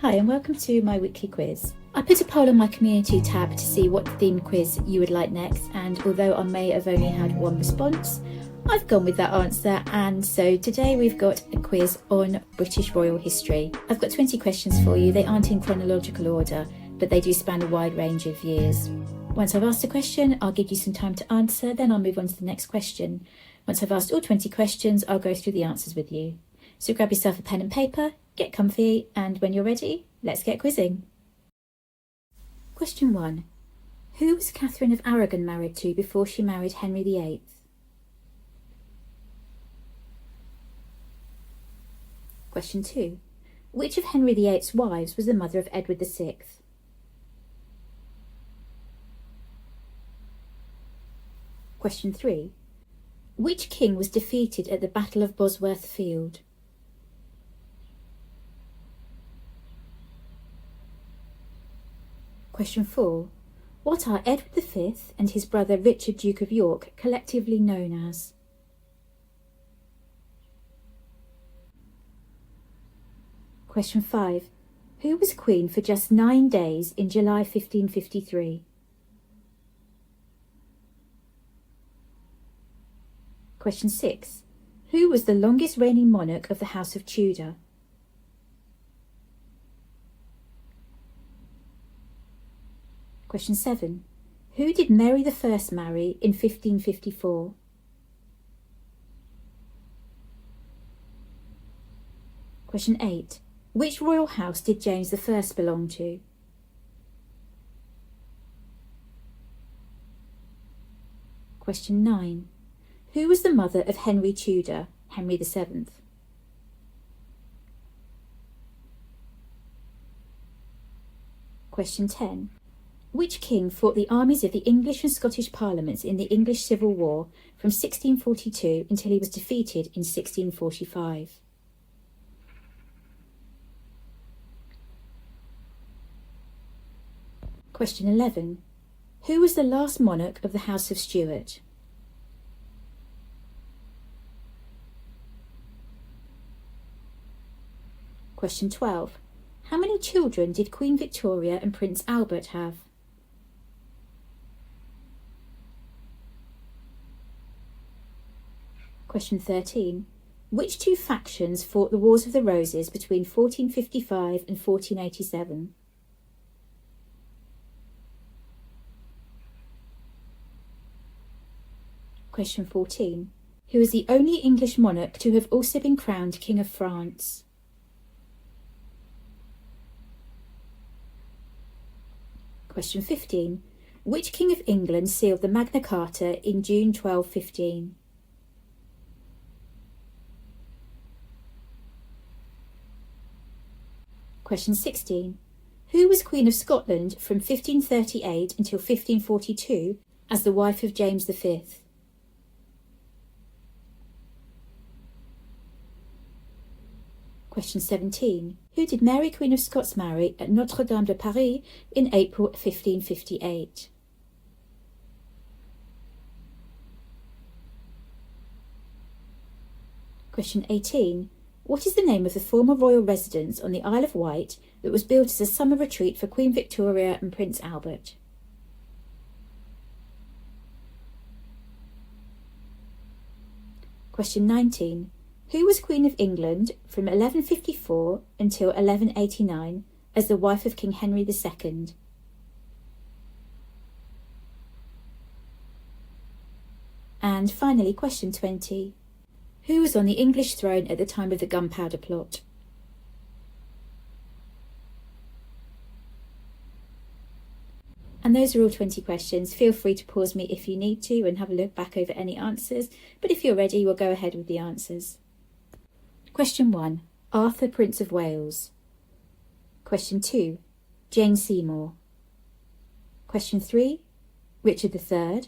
Hi and welcome to my weekly quiz. I put a poll on my community tab to see what theme quiz you would like next, and although I may have only had one response, I've gone with that answer, and so today we've got a quiz on British royal history. I've got 20 questions for you. They aren't in chronological order, but they do span a wide range of years. Once I've asked a question, I'll give you some time to answer, then I'll move on to the next question. Once I've asked all 20 questions, I'll go through the answers with you. So grab yourself a pen and paper, get comfy, and when you're ready, let's get quizzing. Question 1. Who was Catherine of Aragon married to before she married Henry VIII? Question 2. Which of Henry VIII's wives was the mother of Edward VI? Question 3. Which king was defeated at the Battle of Bosworth Field? Question 4. What are Edward V and his brother Richard, Duke of York, collectively known as? Question 5. Who was queen for just 9 days in July 1553? Question 6. Who was the longest reigning monarch of the House of Tudor? Question 7. Who did Mary I marry in 1554? Question 8. Which royal house did James I belong to? Question 9. Who was the mother of Henry Tudor, Henry VII? Question 10. Which king fought the armies of the English and Scottish parliaments in the English Civil War from 1642 until he was defeated in 1645? Question 11. Who was the last monarch of the House of Stuart? Question 12. How many children did Queen Victoria and Prince Albert have? Question 13. Which two factions fought the Wars of the Roses between 1455 and 1487? Question 14. Who is the only English monarch to have also been crowned King of France? Question 15. Which King of England sealed the Magna Carta in June 1215? Question 16. Who was Queen of Scotland from 1538 until 1542 as the wife of James V? Question 17. Who did Mary Queen of Scots marry at Notre Dame de Paris in April 1558? Question 18. What is the name of the former royal residence on the Isle of Wight that was built as a summer retreat for Queen Victoria and Prince Albert? Question 19. Who was Queen of England from 1154 until 1189 as the wife of King Henry II? And finally, question 20. Who was on the English throne at the time of the Gunpowder Plot? And those are all 20 questions. Feel free to pause me if you need to and have a look back over any answers, but if you're ready, we'll go ahead with the answers. Question 1. Arthur, Prince of Wales. Question 2. Jane Seymour. Question 3. Richard III.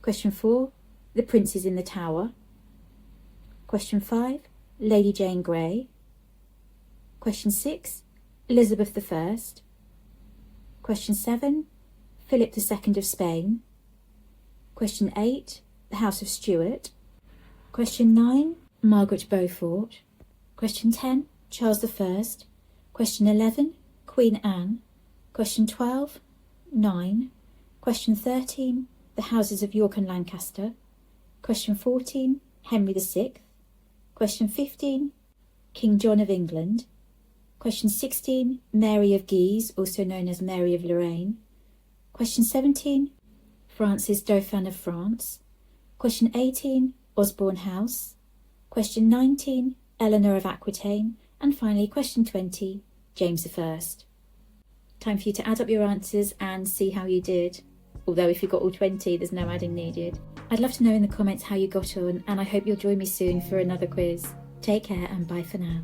Question 4. The Princes in the Tower. Question 5. Lady Jane Grey. Question 6. Elizabeth I. Question 7. Philip II of Spain. Question 8. The House of Stuart. Question 9. Margaret Beaufort. Question 10. Charles I. Question 11, Queen Anne. Question 12, 9. Question 13, the houses of York and Lancaster. Question 14, Henry VI. Question 15, King John of England. Question 16, Mary of Guise, also known as Mary of Lorraine. Question 17, Francis Dauphin of France. Question 18, Osborne House. Question 19, Eleanor of Aquitaine. And finally, question 20, James I. Time for you to add up your answers and see how you did. Although if you got all 20, there's no adding needed. I'd love to know in the comments how you got on, and I hope you'll join me soon for another quiz. Take care and bye for now.